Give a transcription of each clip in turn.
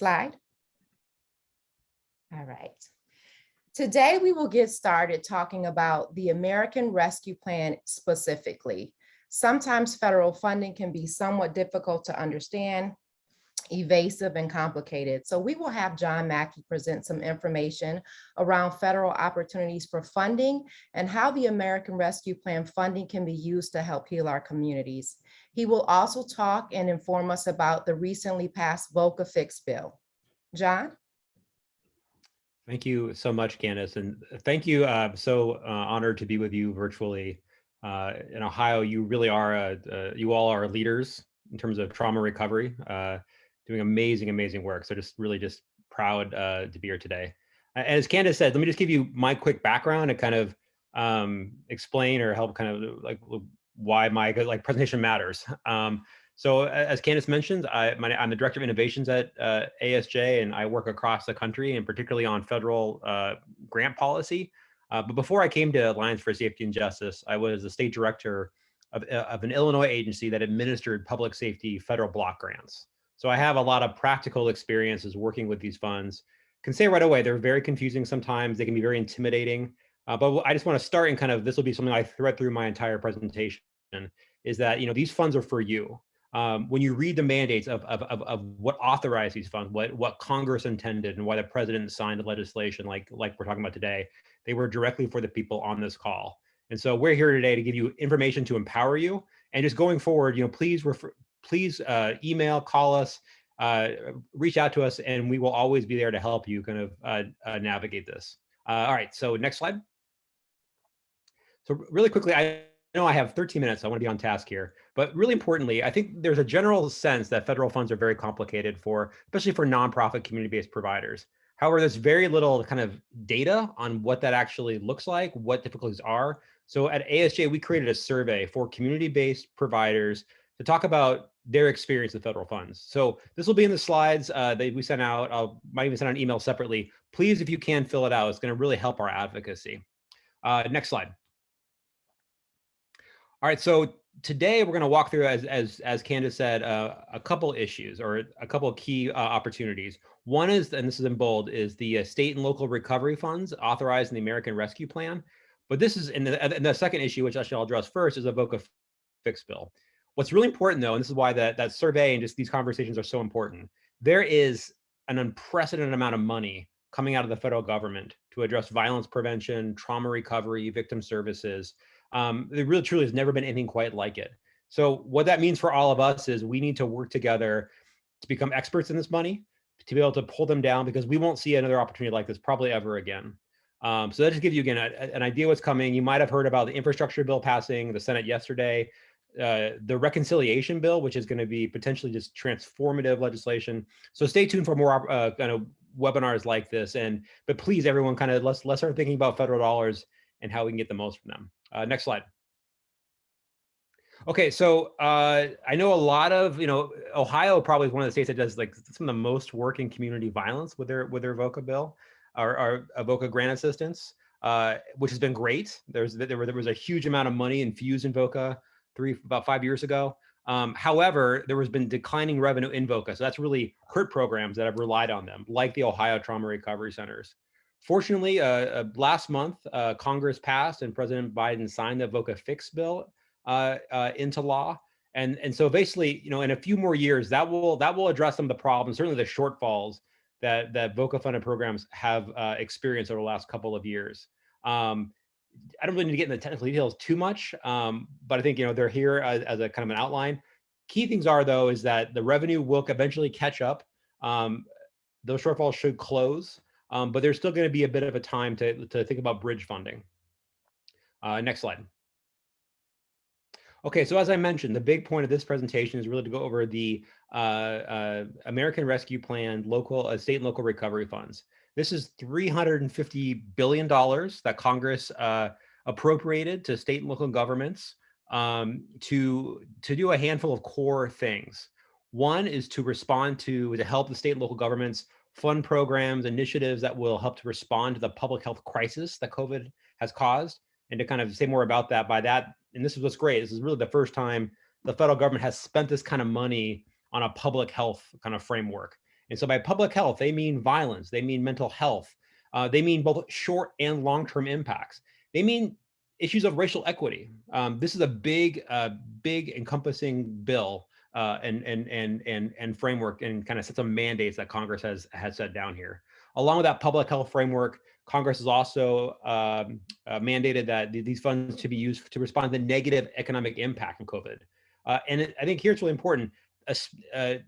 slide. All right. Today, we will get started talking about the American Rescue Plan specifically. Sometimes federal funding can be somewhat difficult to understand, evasive and complicated. So we will have John Mackey present some information around federal opportunities for funding and how the American Rescue Plan funding can be used to help heal our communities. He will also talk and inform us about the recently passed VOCA fix bill. John? Thank you so much, Candace, and thank you. So honored to be with you virtually in Ohio. You really are, you all are leaders in terms of trauma recovery, doing amazing work. So just proud to be here today. As Candace said, let me just give you my quick background and kind of explain or help kind of like why my presentation matters. So as Candace mentioned, I'm the Director of Innovations at ASJ, and I work across the country and particularly on federal grant policy. But before I came to Alliance for Safety and Justice, I was the State Director of an Illinois agency that administered public safety federal block grants. So I have a lot of practical experiences working with these funds. Can say right away, they're very confusing sometimes. They can be very intimidating. But I just want to start and kind of, this will be something I thread through my entire presentation, is that, you know, these funds are for you. When you read the mandates of what authorized these funds, what Congress intended, and why the president signed the legislation like we're talking about today, they were directly for the people on this call. And so we're here today to give you information to empower you. And just going forward, you know, please email, call us, reach out to us, and we will always be there to help you kind of navigate this. All right, so next slide. So really quickly, I know I have 13 minutes, so I want to be on task here. But really importantly, I think there's a general sense that federal funds are very complicated especially for nonprofit community-based providers. However, there's very little kind of data on what that actually looks like, what difficulties are. So at ASJ, we created a survey for community-based providers to talk about their experience with federal funds. So this will be in the slides that we sent out. I might even send out an email separately. Please, if you can, fill it out. It's going to really help our advocacy. Next slide. All right, so today we're going to walk through, as Candace said, a couple issues or a couple of key opportunities. One is, and this is in bold, is the state and local recovery funds authorized in the American Rescue Plan. But this is in the second issue, which actually I'll address first, is a VOCA fix bill. What's really important, though, and this is why that survey and just these conversations are so important, there is an unprecedented amount of money coming out of the federal government to address violence prevention, trauma recovery, victim services. There really truly has never been anything quite like it. So what that means for all of us is we need to work together to become experts in this money, to be able to pull them down, because we won't see another opportunity like this probably ever again. So that just gives you, again, an idea what's coming. You might have heard about the infrastructure bill passing the Senate yesterday, the reconciliation bill, which is going to be potentially just transformative legislation. So stay tuned for more kind of webinars like this. But please, everyone, kind of let's start thinking about federal dollars and how we can get the most from them. Next slide. Okay, so I know a lot of, Ohio probably is one of the states that does like some of the most work in community violence with their VOCA bill or VOCA grant assistance, which has been great. There was a huge amount of money infused in VOCA about 5 years ago. However, there has been declining revenue in VOCA, so that's really hurt programs that have relied on them, like the Ohio Trauma Recovery Centers. Fortunately, last month, Congress passed and President Biden signed the VOCA fix bill into law. And so basically, in a few more years, that will address some of the problems, certainly the shortfalls that VOCA funded programs have experienced over the last couple of years. I don't really need to get into the technical details too much, but I think they're here as a kind of an outline. Key things are, though, is that the revenue will eventually catch up. Those shortfalls should close, but there's still going to be a bit of a time to think about bridge funding. Next slide. Okay, so as I mentioned, the big point of this presentation is really to go over the American Rescue Plan state and local recovery funds. This is $350 billion that Congress appropriated to state and local governments to do a handful of core things. One is to respond to help the state and local governments fund programs, initiatives that will help to respond to the public health crisis that COVID has caused. And to kind of say more about that, and this is what's great, this is really the first time the federal government has spent this kind of money on a public health kind of framework. And so by public health, they mean violence, they mean mental health, they mean both short and long-term impacts. They mean issues of racial equity. This is a big, big encompassing bill and framework, and kind of sets some mandates that Congress has set down here. Along with that public health framework, Congress has also mandated that these funds to be used to respond to the negative economic impact of COVID. I think here it's really important. And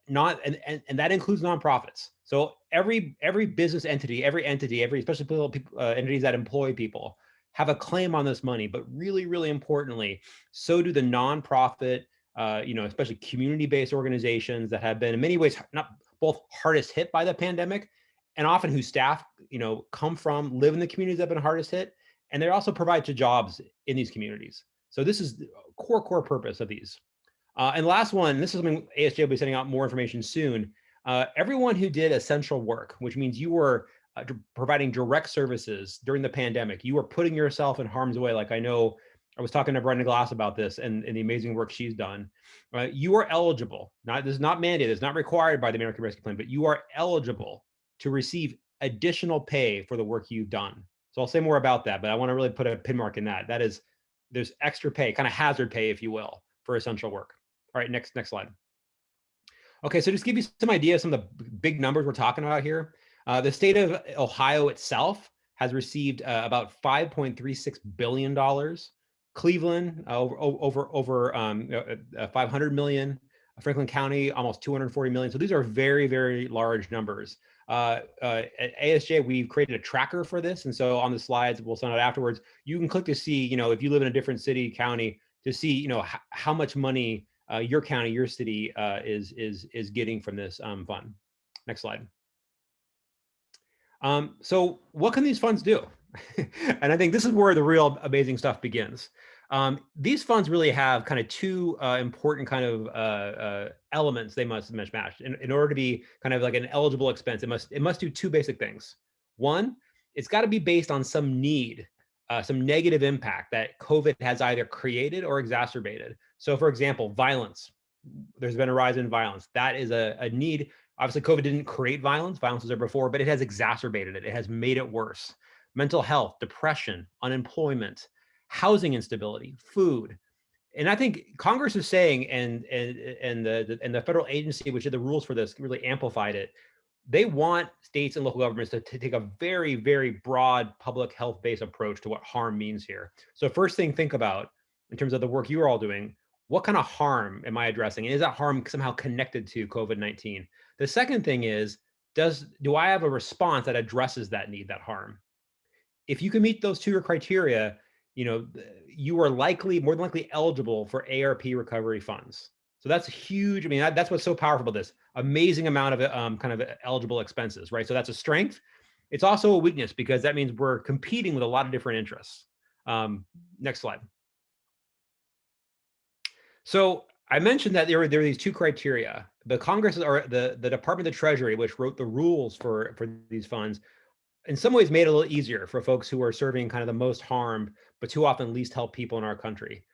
that includes nonprofits. So every business entity, every especially entities that employ people, have a claim on this money. But really, really importantly, so do the nonprofit, especially community-based organizations that have been in many ways not both hardest hit by the pandemic, and often whose staff, come from, live in the communities that have been hardest hit, and they also provide to jobs in these communities. So this is the core purpose of these. And last one, this is something ASJ will be sending out more information soon. Everyone who did essential work, which means you were providing direct services during the pandemic, you were putting yourself in harm's way. Like I know I was talking to Brenda Glass about this and the amazing work she's done. You are eligible. This is not mandated, it's not required by the American Rescue Plan, but you are eligible to receive additional pay for the work you've done. So I'll say more about that, but I want to really put a pin mark in that. That is, there's extra pay, kind of hazard pay, if you will, for essential work. All right, next slide. Okay, so just give you some idea of some of the big numbers we're talking about here. The state of Ohio itself has received about $5.36 billion. Cleveland, over 500 million. Franklin County, almost 240 million. So these are very, very large numbers. At ASJ, we've created a tracker for this. And so on the slides, we'll send out afterwards, you can click to see, if you live in a different city, county, to see, how much money your county, your city is getting from this fund. Next slide. So what can these funds do? And I think this is where the real amazing stuff begins. These funds really have kind of two important kind of elements they must match. In order to be kind of like an eligible expense, it must do two basic things. One, it's got to be based on some need, some negative impact that COVID has either created or exacerbated. So for example, violence. There's been a rise in violence. That is a need. Obviously, COVID didn't create violence. Violence was there before, but it has exacerbated it. It has made it worse. Mental health, depression, unemployment, housing instability, food. And I think Congress is saying, and the federal agency, which did the rules for this, really amplified it. They want states and local governments to take a very, very broad public health-based approach to what harm means here. So first thing, think about, in terms of the work you are all doing, what kind of harm am I addressing? And is that harm somehow connected to COVID-19? The second thing is, do I have a response that addresses that need, that harm? If you can meet those two criteria, you are more than likely eligible for ARP recovery funds. So that's huge. I mean, that's what's so powerful about this. Amazing amount of kind of eligible expenses, right? So that's a strength. It's also a weakness because that means we're competing with a lot of different interests. Next slide. So I mentioned that there are these two criteria. The Congress, or the Department of the Treasury, which wrote the rules for these funds, in some ways made it a little easier for folks who are serving kind of the most harmed, but too often least helped people in our country.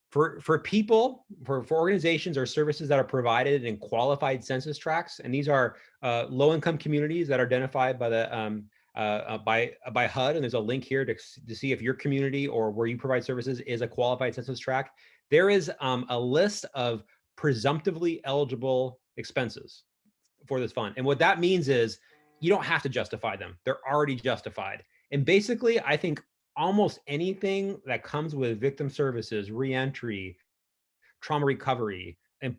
For people, for organizations or services that are provided in qualified census tracts, and these are low-income communities that are identified by the by HUD, and there's a link here to see if your community or where you provide services is a qualified census tract. There is a list of presumptively eligible expenses for this fund, and what that means is you don't have to justify them; they're already justified. And basically, I think almost anything that comes with victim services, reentry, trauma recovery, and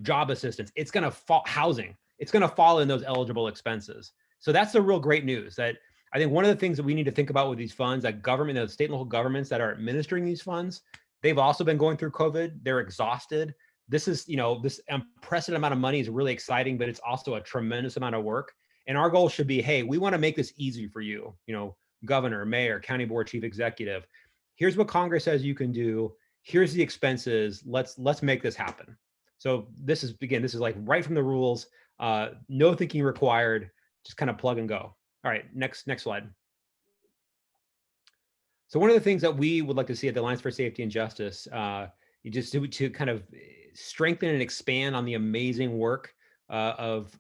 job assistance, it's going to fall, housing, it's going to fall in those eligible expenses. So that's the real great news. That I think one of the things that we need to think about with these funds, that government, the state and local governments that are administering these funds, they've also been going through COVID. They're exhausted. This is, this unprecedented amount of money is really exciting, but it's also a tremendous amount of work. And our goal should be, hey, we want to make this easy for you, governor, mayor, county board chief executive. Here's what Congress says you can do. Here's the expenses. Let's make this happen. So this is like right from the rules. No thinking required. Just kind of plug and go. All right, next slide. So one of the things that we would like to see at the Alliance for Safety and Justice, just to kind of strengthen and expand on the amazing work of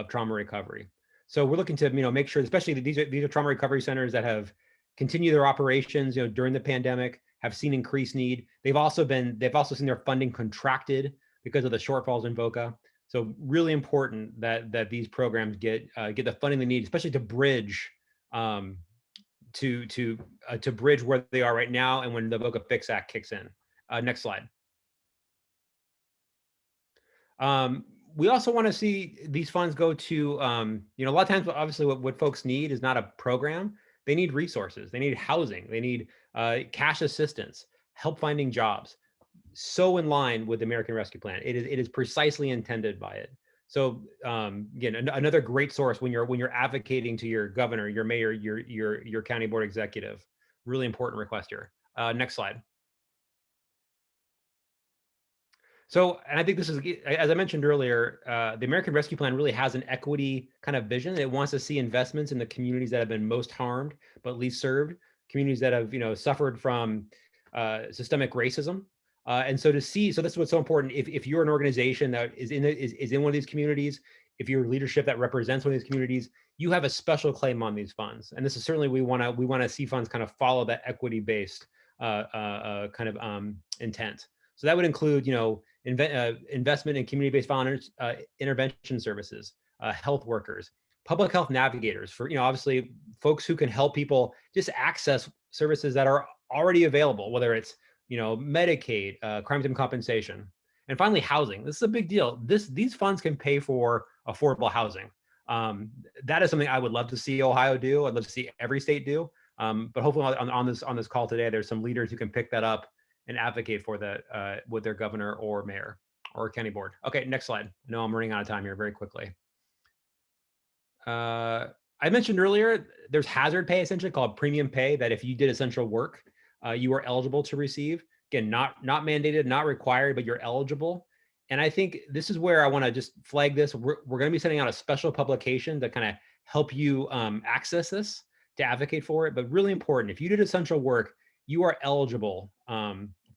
trauma recovery. So we're looking to make sure, especially that these are trauma recovery centers that have continued their operations during the pandemic, have seen increased need. They've also seen their funding contracted because of the shortfalls in VOCA. So really important that these programs get the funding they need, especially to bridge to bridge where they are right now and when the VOCA Fix Act kicks in. Next slide. We also want to see these funds go to, a lot of times, obviously, what folks need is not a program. They need resources. They need housing. They need cash assistance, help finding jobs. So in line with the American Rescue Plan. It is precisely intended by it. So again, another great source when you're advocating to your governor, your mayor, your county board executive. Really important request here. Next slide. So, and I think this is, as I mentioned earlier, the American Rescue Plan really has an equity kind of vision. It wants to see investments in the communities that have been most harmed, but least served, communities that have, suffered from systemic racism. And so this is what's so important. If you're an organization that is in one of these communities, if you're leadership that represents one of these communities, you have a special claim on these funds. And this is certainly, we want to see funds kind of follow that equity-based intent. So that would include, investment in community-based violence intervention services, health workers, public health navigators for, obviously folks who can help people just access services that are already available, whether it's, Medicaid, crime victim compensation, and finally housing. This is a big deal. These funds can pay for affordable housing. That is something I would love to see Ohio do. I'd love to see every state do. But hopefully on this call today, there's some leaders who can pick that up and advocate for that with their governor or mayor or county board. Okay, next slide. No, I'm running out of time here very quickly. I mentioned earlier, there's hazard pay essentially called premium pay that if you did essential work, you are eligible to receive. Again, not mandated, not required, but you're eligible. And I think this is where I want to just flag this. We're going to be sending out a special publication to kind of help you access this, to advocate for it. But really important, if you did essential work, you are eligible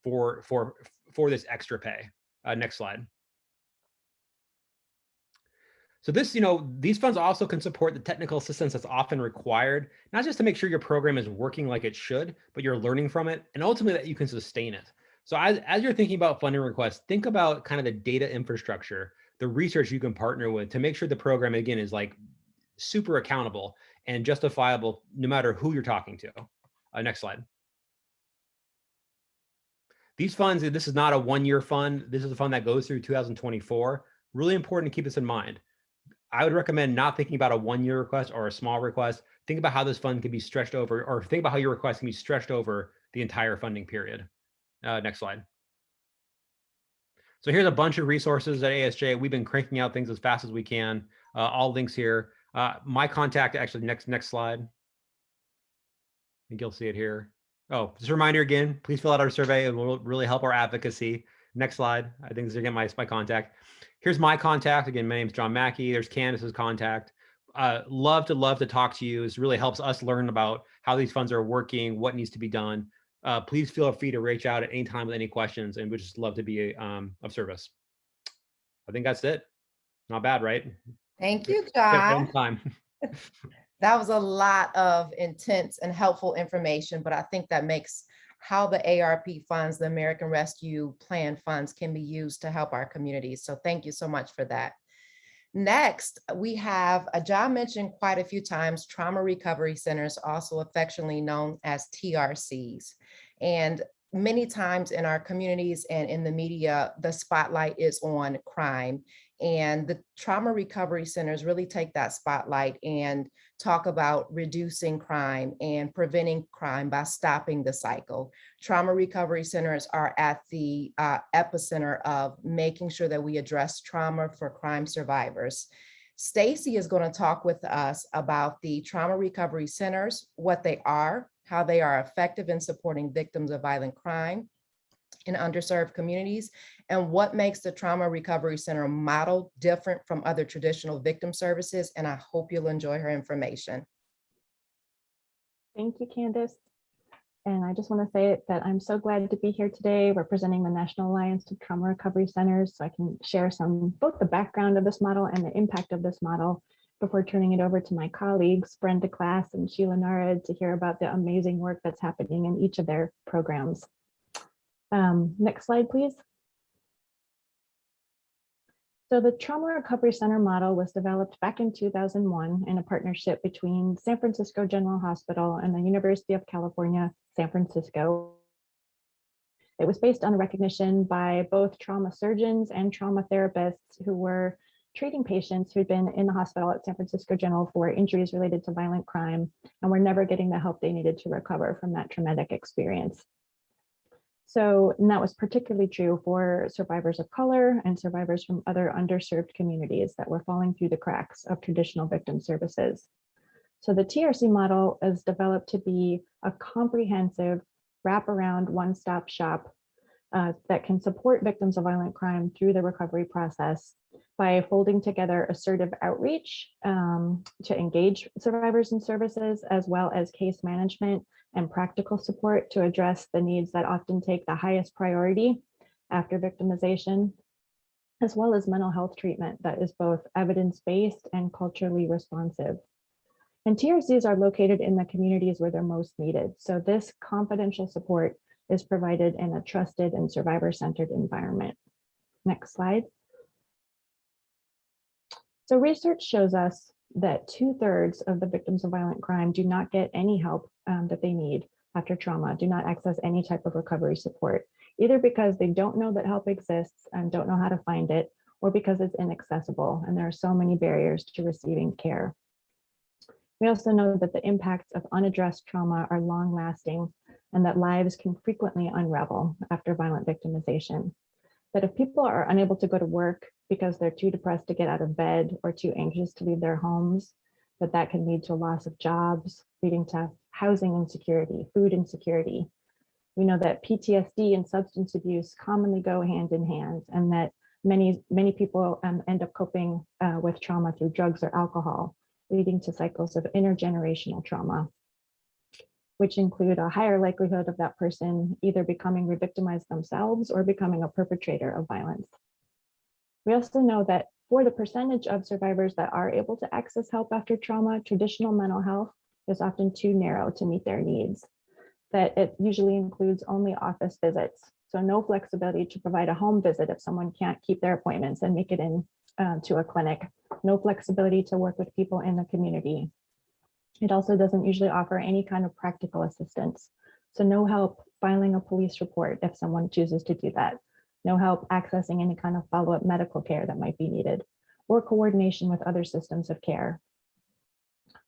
for this extra pay. Next slide. So this, these funds also can support the technical assistance that's often required, not just to make sure your program is working like it should, but you're learning from it, and ultimately that you can sustain it. So as you're thinking about funding requests, think about kind of the data infrastructure, the research you can partner with to make sure the program, again, is like super accountable and justifiable no matter who you're talking to. Next slide. These funds, this is not a one-year fund. This is a fund that goes through 2024. Really important to keep this in mind. I would recommend not thinking about a one-year request or a small request. Think about how this fund can be stretched over, or think about how your request can be stretched over the entire funding period. Next slide. So here's a bunch of resources at ASJ. We've been cranking out things as fast as we can. All links here. My contact, actually, next slide. I think you'll see it here. Oh, just a reminder again, please fill out our survey. It will really help our advocacy. Next slide. I think this is again my contact. Here's my contact. Again, my name is John Mackey. There's Candace's contact. Love to talk to you. This really helps us learn about how these funds are working, what needs to be done. Please feel free to reach out at any time with any questions, and we'd just love to be of service. I think that's it. Not bad, right? Thank you, John. Time. That was a lot of intense and helpful information, but I think that makes how the ARP funds, the American Rescue Plan funds, can be used to help our communities. So thank you so much for that. Next, we have, John mentioned quite a few times, trauma recovery centers, also affectionately known as TRCs. And many times in our communities and in the media, the spotlight is on crime. And the trauma recovery centers really take that spotlight and talk about reducing crime and preventing crime by stopping the cycle. Trauma recovery centers are at the epicenter of making sure that we address trauma for crime survivors. Stacy is going to talk with us about the trauma recovery centers, what they are, how they are effective in supporting victims of violent crime in underserved communities, and what makes the Trauma Recovery Center model different from other traditional victim services. And I hope you'll enjoy her information. Thank you, Candace. And I just want to say that I'm so glad to be here today representing the National Alliance of Trauma Recovery Centers, so I can share both the background of this model and the impact of this model before turning it over to my colleagues, Brenda Class and Sheila Narad, to hear about the amazing work that's happening in each of their programs. Next slide, please. So the Trauma Recovery Center model was developed back in 2001 in a partnership between San Francisco General Hospital and the University of California, San Francisco. It was based on a recognition by both trauma surgeons and trauma therapists who were treating patients who'd been in the hospital at San Francisco General for injuries related to violent crime and were never getting the help they needed to recover from that traumatic experience. So, and that was particularly true for survivors of color and survivors from other underserved communities that were falling through the cracks of traditional victim services. So the TRC model is developed to be a comprehensive wraparound one-stop shop that can support victims of violent crime through the recovery process by folding together assertive outreach to engage survivors in services, as well as case management and practical support to address the needs that often take the highest priority after victimization, as well as mental health treatment that is both evidence-based and culturally responsive. And TRCs are located in the communities where they're most needed. So this confidential support is provided in a trusted and survivor-centered environment. Next slide. So research shows us that 2/3 of the victims of violent crime do not get any help that they need after trauma, do not access any type of recovery support, either because they don't know that help exists and don't know how to find it, or because it's inaccessible and there are so many barriers to receiving care. We also know that the impacts of unaddressed trauma are long lasting and that lives can frequently unravel after violent victimization. That if people are unable to go to work because they're too depressed to get out of bed or too anxious to leave their homes, that can lead to a loss of jobs, leading to housing insecurity, food insecurity. We know that PTSD and substance abuse commonly go hand in hand, and that many people end up coping with trauma through drugs or alcohol, leading to cycles of intergenerational trauma, which include a higher likelihood of that person either becoming re-victimized themselves or becoming a perpetrator of violence. We also know that for the percentage of survivors that are able to access help after trauma, traditional mental health is often too narrow to meet their needs, that it usually includes only office visits. So no flexibility to provide a home visit if someone can't keep their appointments and make it in to a clinic, no flexibility to work with people in the community. It also doesn't usually offer any kind of practical assistance. So no help filing a police report if someone chooses to do that. No help accessing any kind of follow-up medical care that might be needed, or coordination with other systems of care.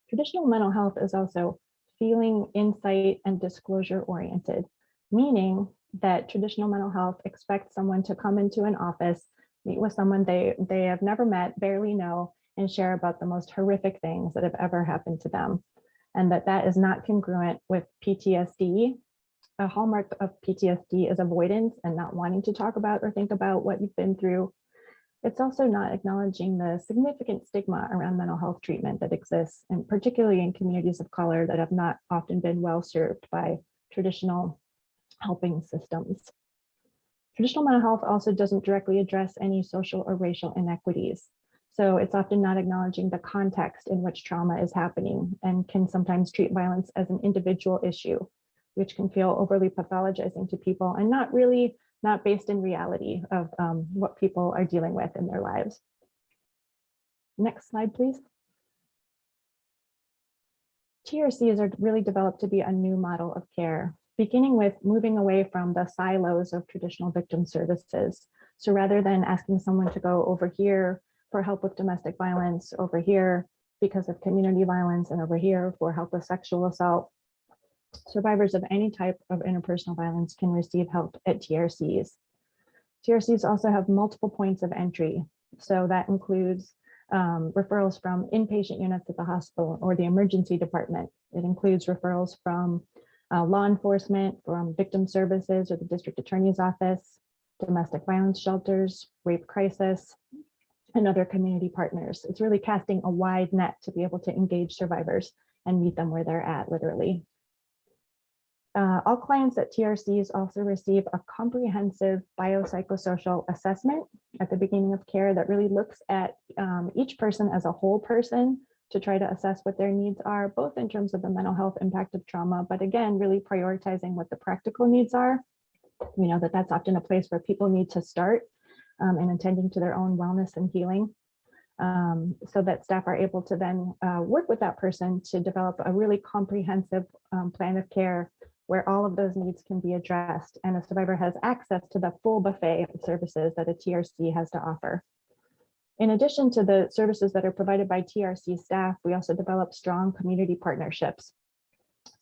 Traditional mental health is also feeling, insight, and disclosure oriented, meaning that traditional mental health expects someone to come into an office, meet with someone they have never met, barely know, and share about the most horrific things that have ever happened to them. And that is not congruent with PTSD. A hallmark of PTSD is avoidance and not wanting to talk about or think about what you've been through. It's also not acknowledging the significant stigma around mental health treatment that exists, and particularly in communities of color that have not often been well served by traditional helping systems. Traditional mental health also doesn't directly address any social or racial inequities. So it's often not acknowledging the context in which trauma is happening, and can sometimes treat violence as an individual issue, which can feel overly pathologizing to people and not based in reality of what people are dealing with in their lives. Next slide, please. TRCs are really developed to be a new model of care, beginning with moving away from the silos of traditional victim services. So rather than asking someone to go over here for help with domestic violence, over here because of community violence, and over here for help with sexual assault, survivors of any type of interpersonal violence can receive help at TRCs. TRCs also have multiple points of entry. So that includes referrals from inpatient units at the hospital or the emergency department. It includes referrals from law enforcement, from victim services or the district attorney's office, domestic violence shelters, rape crisis, and other community partners. It's really casting a wide net to be able to engage survivors and meet them where they're at, literally. All clients at TRCs also receive a comprehensive biopsychosocial assessment at the beginning of care that really looks at each person as a whole person to try to assess what their needs are, both in terms of the mental health impact of trauma, but again, really prioritizing what the practical needs are. We know that that's often a place where people need to start in attending to their own wellness and healing. So that staff are able to then work with that person to develop a really comprehensive plan of care where all of those needs can be addressed and a survivor has access to the full buffet of services that a TRC has to offer. In addition to the services that are provided by TRC staff, we also develop strong community partnerships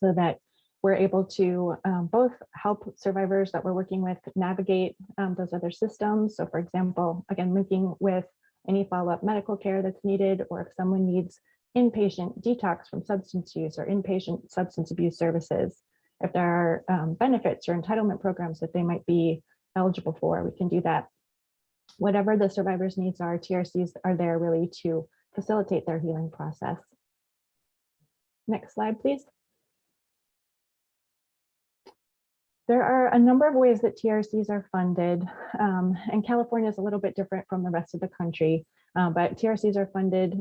so that we're able to both help survivors that we're working with navigate those other systems. So for example, again, linking with any follow-up medical care that's needed, or if someone needs inpatient detox from substance use or inpatient substance abuse services, if there are benefits or entitlement programs that they might be eligible for, we can do that. Whatever the survivor's needs are, TRCs are there really to facilitate their healing process. Next slide, please. There are a number of ways that TRCs are funded, and California is a little bit different from the rest of the country, but TRCs are funded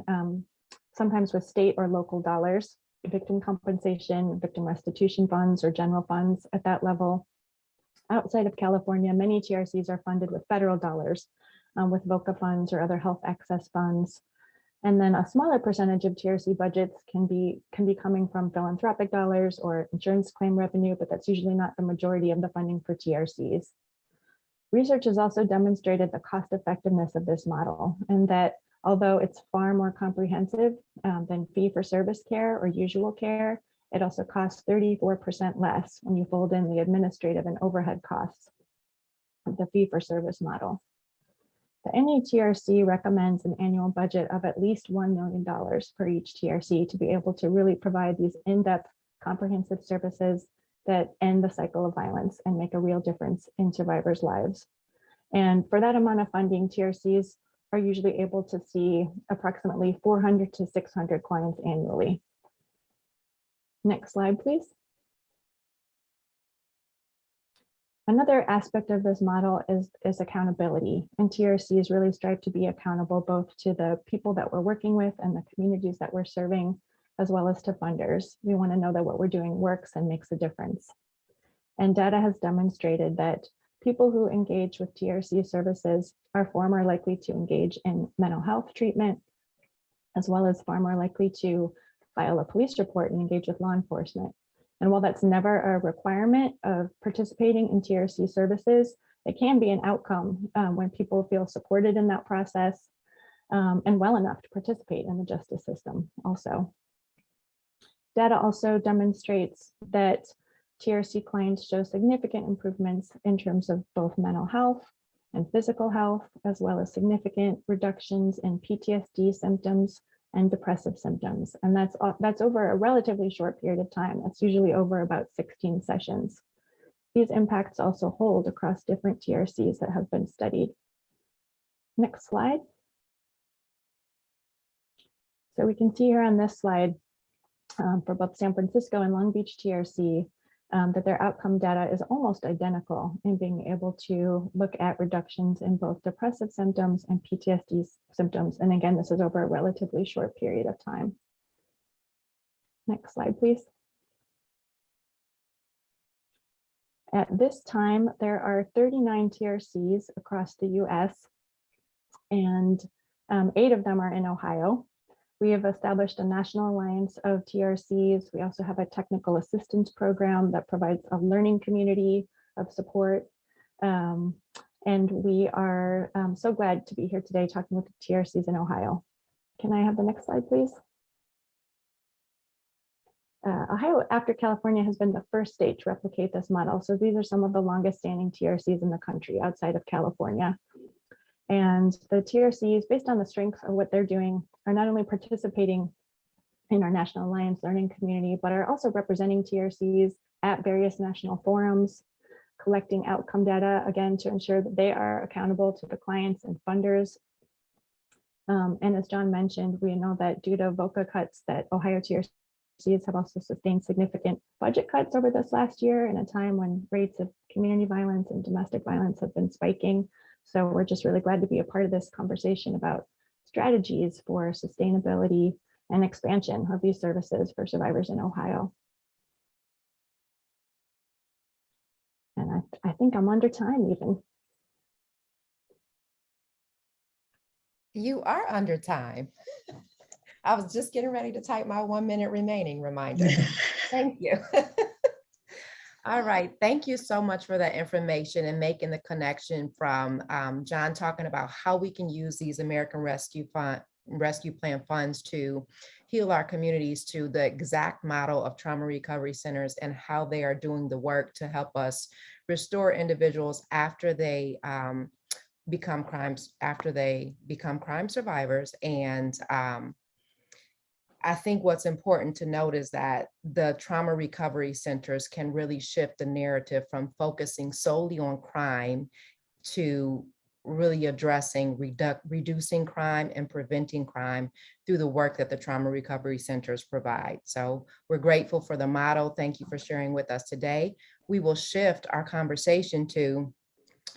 sometimes with state or local dollars, victim compensation, victim restitution funds, or general funds at that level. Outside of California, many TRCs are funded with federal dollars, with VOCA funds or other health access funds. And then a smaller percentage of TRC budgets can be coming from philanthropic dollars or insurance claim revenue, but that's usually not the majority of the funding for TRCs. Research has also demonstrated the cost effectiveness of this model, and that although it's far more comprehensive than fee-for-service care or usual care, it also costs 34% less when you fold in the administrative and overhead costs of the fee-for-service model. The NETRC recommends an annual budget of at least $1 million for each TRC to be able to really provide these in-depth, comprehensive services that end the cycle of violence and make a real difference in survivors' lives. And for that amount of funding, TRCs are usually able to see approximately 400 to 600 clients annually. Next slide, please. Another aspect of this model is accountability, and TRCs really strive to be accountable both to the people that we're working with and the communities that we're serving, as well as to funders. We want to know that what we're doing works and makes a difference. And data has demonstrated that people who engage with TRC services are far more likely to engage in mental health treatment, as well as far more likely to file a police report and engage with law enforcement. And while that's never a requirement of participating in TRC services, it can be an outcome when people feel supported in that process and well enough to participate in the justice system also. Data also demonstrates that TRC clients show significant improvements in terms of both mental health and physical health, as well as significant reductions in PTSD symptoms and depressive symptoms. And that's over a relatively short period of time. That's usually over about 16 sessions. These impacts also hold across different TRCs that have been studied. Next slide. So we can see here on this slide for both San Francisco and Long Beach TRC that their outcome data is almost identical in being able to look at reductions in both depressive symptoms and PTSD symptoms. And again, this is over a relatively short period of time. Next slide, please. At this time, there are 39 TRCs across the US, and 8 of them are in Ohio. We have established a national alliance of TRCs. We also have a technical assistance program that provides a learning community of support. And we are so glad to be here today talking with the TRCs in Ohio. Can I have the next slide, please? Ohio, after California, has been the first state to replicate this model. So these are some of the longest standing TRCs in the country outside of California. And the TRCs, based on the strength of what they're doing, are not only participating in our National Alliance learning community, but are also representing TRCs at various national forums, collecting outcome data, again, to ensure that they are accountable to the clients and funders. And as John mentioned, we know that due to VOCA cuts that Ohio TRCs RTCs have also sustained significant budget cuts over this last year in a time when rates of community violence and domestic violence have been spiking. So we're just really glad to be a part of this conversation about strategies for sustainability and expansion of these services for survivors in Ohio. And I think I'm under time even. You are under time. I was just getting ready to type my 1 minute remaining reminder. Thank you. All right, thank you so much for that information and making the connection from John talking about how we can use these American Rescue Plan funds to heal our communities, to the exact model of trauma recovery centers and how they are doing the work to help us restore individuals after they become crime survivors. And I think what's important to note is that the trauma recovery centers can really shift the narrative from focusing solely on crime to really addressing reducing crime and preventing crime through the work that the trauma recovery centers provide. So we're grateful for the model. Thank you for sharing with us today. We will shift our conversation to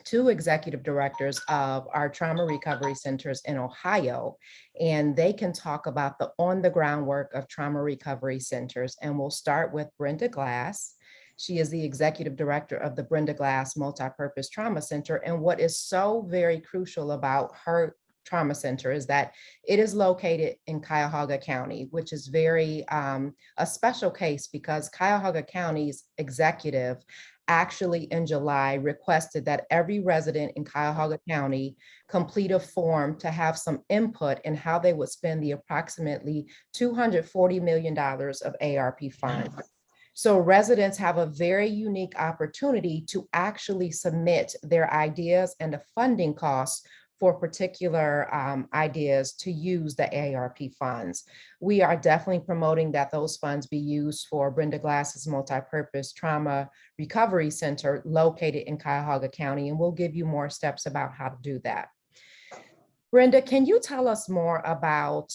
two executive directors of our trauma recovery centers in Ohio, and they can talk about the on-the-ground work of trauma recovery centers. And we'll start with Brenda Glass. She is the executive director of the Brenda Glass Multipurpose Trauma Center. And what is so very crucial about her trauma center is that it is located in Cuyahoga County, which is very a special case because Cuyahoga County's executive actually in July requested that every resident in Cuyahoga County complete a form to have some input in how they would spend the approximately $240 million of ARP funds. So residents have a very unique opportunity to actually submit their ideas and the funding costs for particular ideas to use the ARP funds. We are definitely promoting that those funds be used for Brenda Glass's Multipurpose Trauma Recovery Center located in Cuyahoga County, and we'll give you more steps about how to do that. Brenda, can you tell us more about,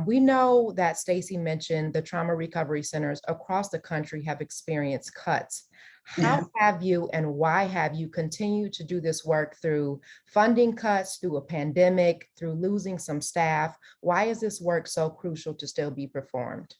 we know that Stacy mentioned the trauma recovery centers across the country have experienced cuts. How have you and why have you continued to do this work through funding cuts, through a pandemic, through losing some staff? Why is this work so crucial to still be performed?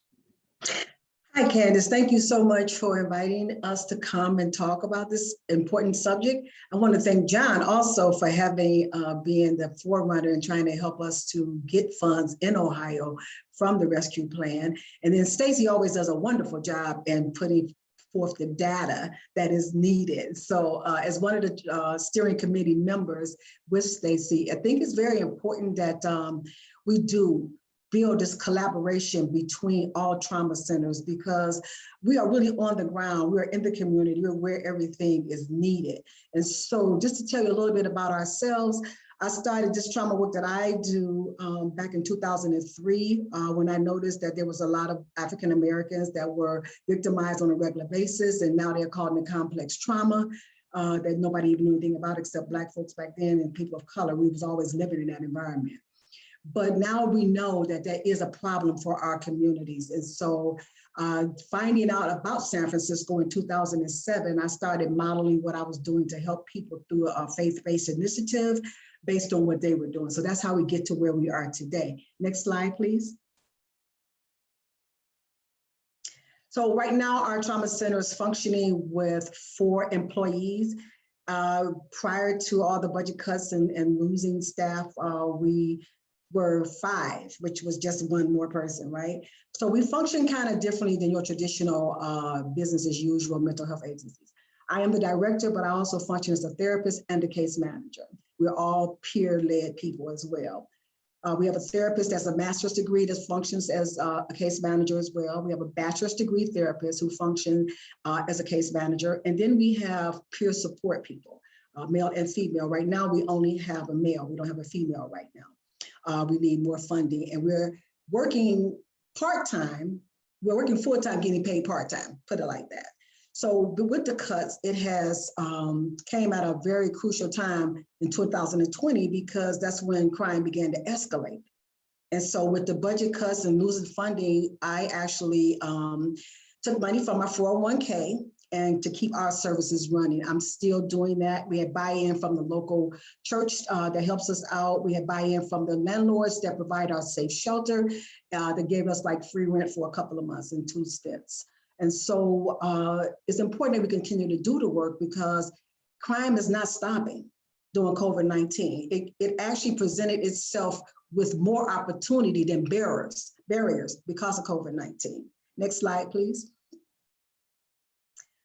Hi, Candace. Thank you so much for inviting us to come and talk about this important subject. I want to thank John also for having being the forerunner and trying to help us to get funds in Ohio from the rescue plan. And then Stacy always does a wonderful job in putting forth the data that is needed. So as one of the steering committee members with Stacy, I think it's very important that we do build this collaboration between all trauma centers because we are really on the ground, we're in the community, we're where everything is needed. And so just to tell you a little bit about ourselves, I started this trauma work that I do back in 2003 when I noticed that there was a lot of African Americans that were victimized on a regular basis, and now they're called in complex trauma that nobody even knew anything about except Black folks back then and people of color. We was always living in that environment. But now we know that that is a problem for our communities. And so finding out about San Francisco in 2007, I started modeling what I was doing to help people through a faith-based initiative based on what they were doing. So that's how we get to where we are today. Next slide, please. So right now, our trauma center is functioning with 4 employees. Prior to all the budget cuts and losing staff, we were 5, which was just 1 more person, right? So we function kind of differently than your traditional business as usual mental health agencies. I am the director, but I also function as a therapist and a case manager. We're all peer-led people as well. We have a therapist that's a master's degree that functions as a case manager as well. We have a bachelor's degree therapist who function as a case manager. And then we have peer support people, male and female. Right now, we only have a male. We don't have a female right now. We need more funding, and we're working part-time. We're working full-time, getting paid part-time, put it like that. So with the cuts, it has came at a very crucial time in 2020 because that's when crime began to escalate. And so with the budget cuts and losing funding, I actually took money from my 401k and to keep our services running. I'm still doing that. We had buy-in from the local church that helps us out. We had buy-in from the landlords that provide our safe shelter that gave us like free rent for a couple of months in 2 stints. And so it's important that we continue to do the work because crime is not stopping during COVID-19. It actually presented itself with more opportunity than barriers because of COVID-19. Next slide, please.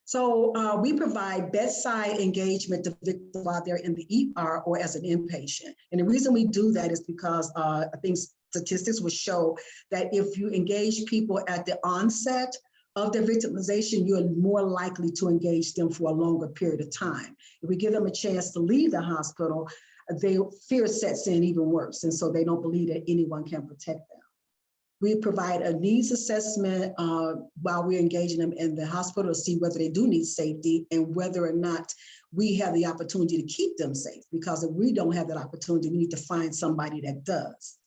So we provide bedside engagement to victims while they're in the ER or as an inpatient. And the reason we do that is because I think statistics will show that if you engage people at the onset of their victimization, you're more likely to engage them for a longer period of time. If we give them a chance to leave the hospital, their fear sets in even worse. And so they don't believe that anyone can protect them. We provide a needs assessment while we're engaging them in the hospital to see whether they do need safety and whether or not we have the opportunity to keep them safe. Because if we don't have that opportunity, we need to find somebody that does.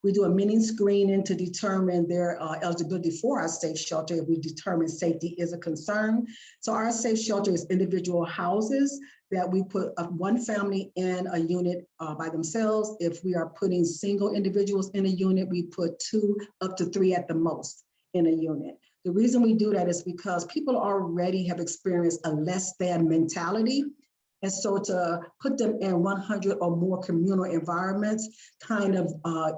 We do a mini screening to determine their eligibility for our safe shelter if we determine safety is a concern. So our safe shelter is individual houses that we put one family in a unit by themselves. If we are putting single individuals in a unit, we put 2 up to 3 at the most in a unit. The reason we do that is because people already have experienced a less than mentality. And so to put them in 100 or more communal environments kind of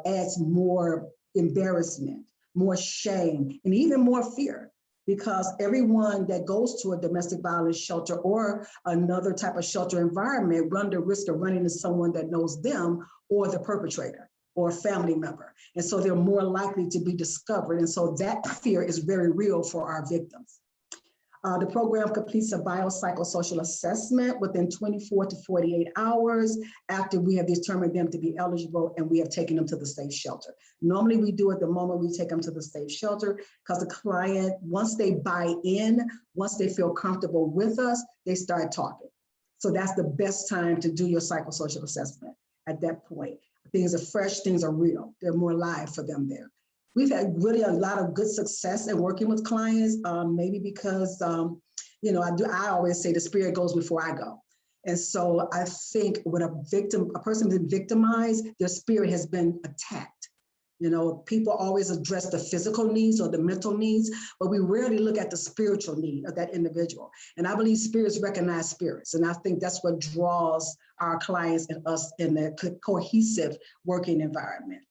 adds more embarrassment, more shame, and even more fear. Because everyone that goes to a domestic violence shelter or another type of shelter environment run the risk of running into someone that knows them or the perpetrator or a family member. And so they're more likely to be discovered. And so that fear is very real for our victims. The program completes a biopsychosocial assessment within 24 to 48 hours after we have determined them to be eligible and we have taken them to the safe shelter. Normally we do it the moment we take them to the safe shelter because the client, once they buy in, once they feel comfortable with us, they start talking. So that's the best time to do your psychosocial assessment at that point. Things are fresh, things are real. They're more live for them there. We've had really a lot of good success in working with clients, maybe because, I always say the spirit goes before I go. And so I think when a person has been victimized, their spirit has been attacked. People always address the physical needs or the mental needs, but we rarely look at the spiritual need of that individual. And I believe spirits recognize spirits. And I think that's what draws our clients and us in a cohesive working environment.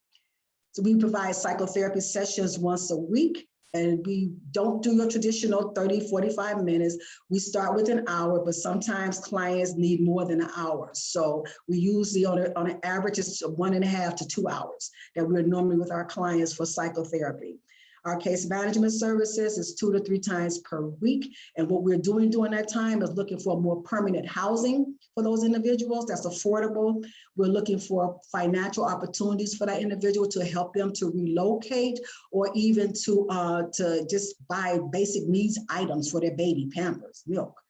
So we provide psychotherapy sessions once a week, and we don't do your traditional 30, 45 minutes. We start with an hour, but sometimes clients need more than an hour. So we usually on an average, it's 1.5 to 2 hours that we're normally with our clients for psychotherapy. Our case management services is 2 to 3 times per week. And what we're doing during that time is looking for more permanent housing for those individuals that's affordable. We're looking for financial opportunities for that individual to help them to relocate or even to just buy basic needs items for their baby, Pampers, milk,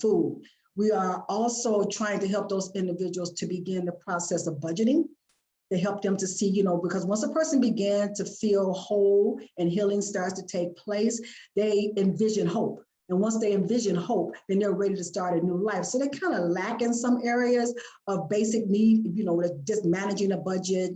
food. We are also trying to help those individuals to begin the process of budgeting. To help them to see, because once a person began to feel whole and healing starts to take place, they envision hope. And once they envision hope, then they're ready to start a new life. So they kind of lack in some areas of basic need, just managing a budget,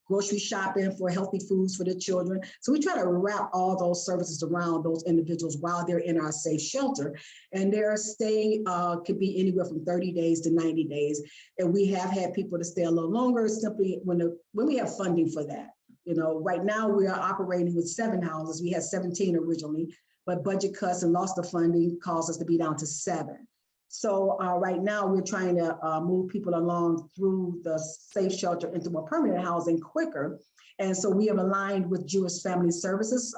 grocery shopping for healthy foods for their children. So we try to wrap all those services around those individuals while they're in our safe shelter. And their stay could be anywhere from 30 days to 90 days. And we have had people to stay a little longer simply when we have funding for that. Right now we are operating with 7 houses. We had 17 originally, but budget cuts and loss of funding caused us to be down to 7. So right now we're trying to move people along through the safe shelter into more permanent housing quicker. And so we have aligned with Jewish Family Services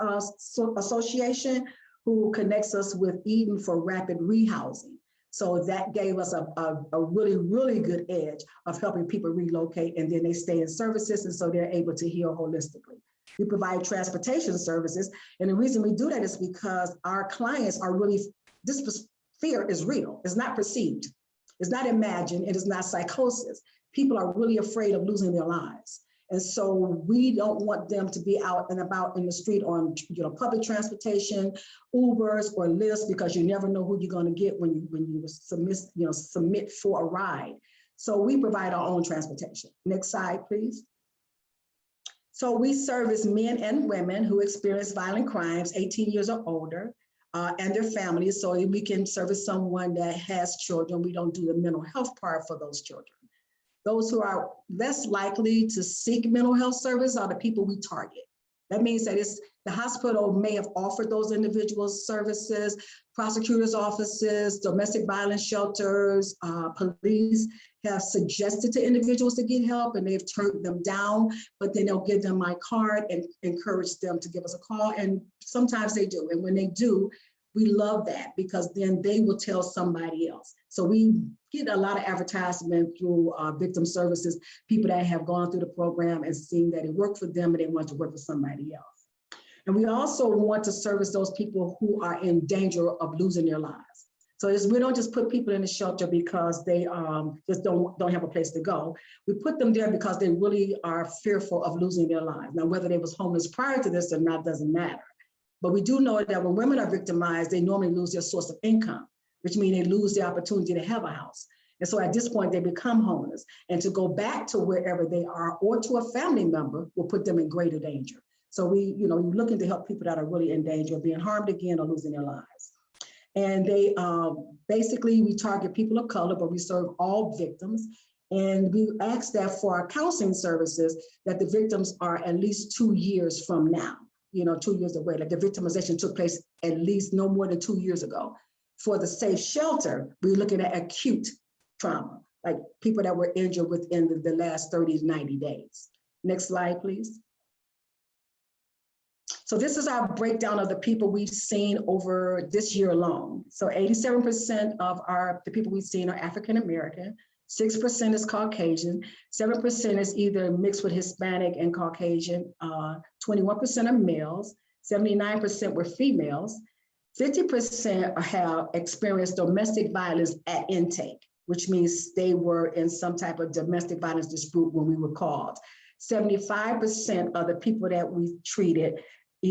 Association, who connects us with Eden for rapid rehousing. So that gave us a really, really good edge of helping people relocate, and then they stay in services, and so they're able to heal holistically. We provide transportation services. And the reason we do that is because our clients are really, this fear is real. It's not perceived. It's not imagined. It is not psychosis. People are really afraid of losing their lives. And so we don't want them to be out and about in the street on, public transportation, Ubers or Lyfts, because you never know who you're going to get when you submit for a ride. So we provide our own transportation. Next slide, please. So we service men and women who experience violent crimes, 18 years or older, and their families. So we can service someone that has children. We don't do the mental health part for those children. Those who are less likely to seek mental health service are the people we target. That means that the hospital may have offered those individuals services, prosecutors' offices, domestic violence shelters, police have suggested to individuals to get help and they've turned them down, but then they'll give them my card and encourage them to give us a call. And sometimes they do. And when they do, we love that because then they will tell somebody else. So we get a lot of advertisement through victim services, people that have gone through the program and seen that it worked for them and they want to work for somebody else. And we also want to service those people who are in danger of losing their lives. So we don't just put people in the shelter because they just don't have a place to go. We put them there because they really are fearful of losing their lives. Now, whether they was homeless prior to this or not doesn't matter. But we do know that when women are victimized, they normally lose their source of income, which means they lose the opportunity to have a house. And so at this point, they become homeless. And to go back to wherever they are or to a family member will put them in greater danger. So we're looking to help people that are really in danger of being harmed again or losing their lives. And they basically, we target people of color, but we serve all victims. And we ask that for our counseling services, that the victims are at least 2 years from now. 2 years away, like the victimization took place at least no more than 2 years ago. For the safe shelter, we're looking at acute trauma, like people that were injured within the last 30 to 90 days. Next slide, please. So this is our breakdown of the people we've seen over this year alone. So 87% of the people we've seen are African-American, 6% is Caucasian, 7% is either mixed with Hispanic and Caucasian, 21% are males, 79% were females, 50% have experienced domestic violence at intake, which means they were in some type of domestic violence dispute when we were called. 75% of the people that we treated,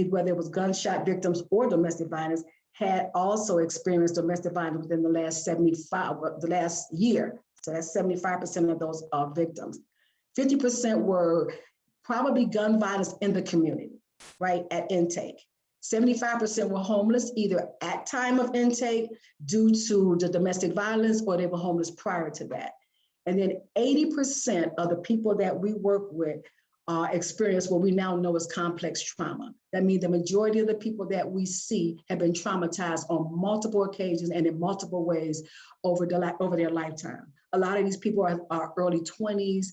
whether it was gunshot victims or domestic violence, had also experienced domestic violence within the last year. So that's 75% of those victims. 50% were probably gun violence in the community, right, at intake. 75% were homeless, either at time of intake due to the domestic violence, or they were homeless prior to that. And then 80% of the people that we work with experience what we now know as complex trauma. That means the majority of the people that we see have been traumatized on multiple occasions and in multiple ways over their lifetime. A lot of these people are early 20s,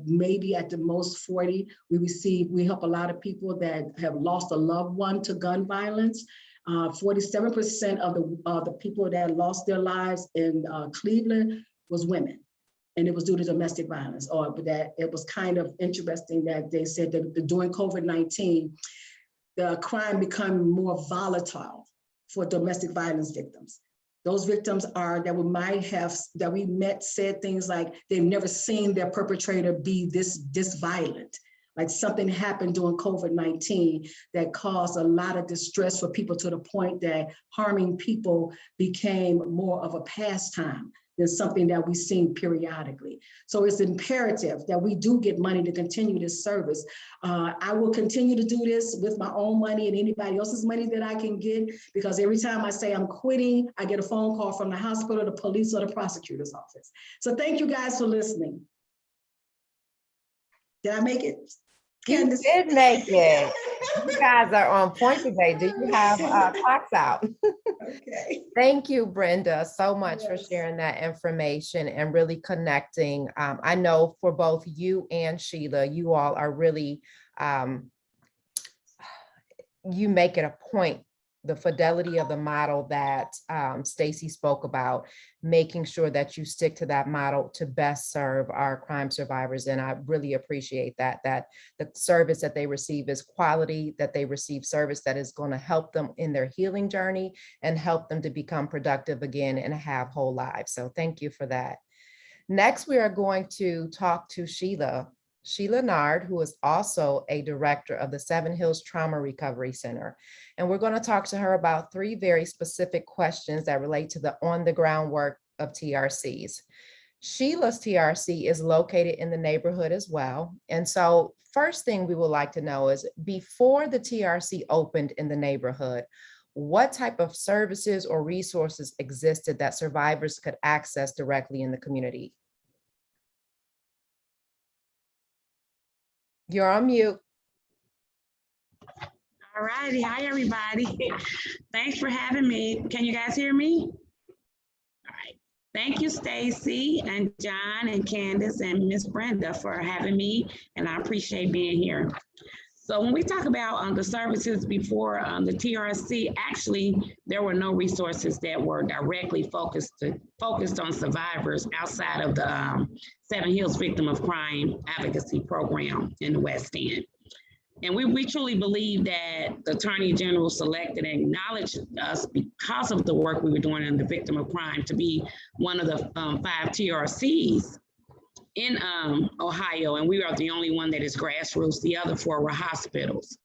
maybe at the most 40. We help a lot of people that have lost a loved one to gun violence. 47% of the people that lost their lives in Cleveland was women. And it was due to domestic violence, but that it was kind of interesting that they said that during COVID-19, the crime became more volatile for domestic violence victims. Those victims that we met said things like they've never seen their perpetrator be this violent. Like something happened during COVID-19 that caused a lot of distress for people to the point that harming people became more of a pastime than something that we've seen periodically. So it's imperative that we do get money to continue this service. I will continue to do this with my own money and anybody else's money that I can get, because every time I say I'm quitting, I get a phone call from the hospital, the police, or the prosecutor's office. So thank you guys for listening. Did I make it? Candace? You did make it. You guys are on point today. Do you have clocks out? Okay. Thank you, Brenda, so much for Yes. sharing that information and really connecting. I know for both you and Sheila, you all are really, you make it a point, the fidelity of the model that Stacey spoke about, making sure that you stick to that model to best serve our crime survivors. And I really appreciate that the service that they receive is quality, that they receive service that is going to help them in their healing journey and help them to become productive again and have whole lives. So thank you for that. Next, we are going to talk to Sheila. Sheila Nard, who is also a director of the Seven Hills Trauma Recovery Center. And we're going to talk to her about 3 very specific questions that relate to the on-the-ground work of TRCs. Sheila's TRC is located in the neighborhood as well. And so first thing we would like to know is, before the TRC opened in the neighborhood, what type of services or resources existed that survivors could access directly in the community? You're on mute. All righty. Hi, everybody. Thanks for having me. Can you guys hear me? All right. Thank you, Stacy and John and Candace and Miss Brenda for having me, and I appreciate being here. So when we talk about the services before the TRC, actually, there were no resources that were directly focused on survivors outside of the Seven Hills Victim of Crime Advocacy Program in the West End. And we truly believe that the Attorney General selected and acknowledged us because of the work we were doing in the victim of crime to be one of the 5 TRCs in Ohio, and we are the only one that is grassroots. The other 4 were hospitals.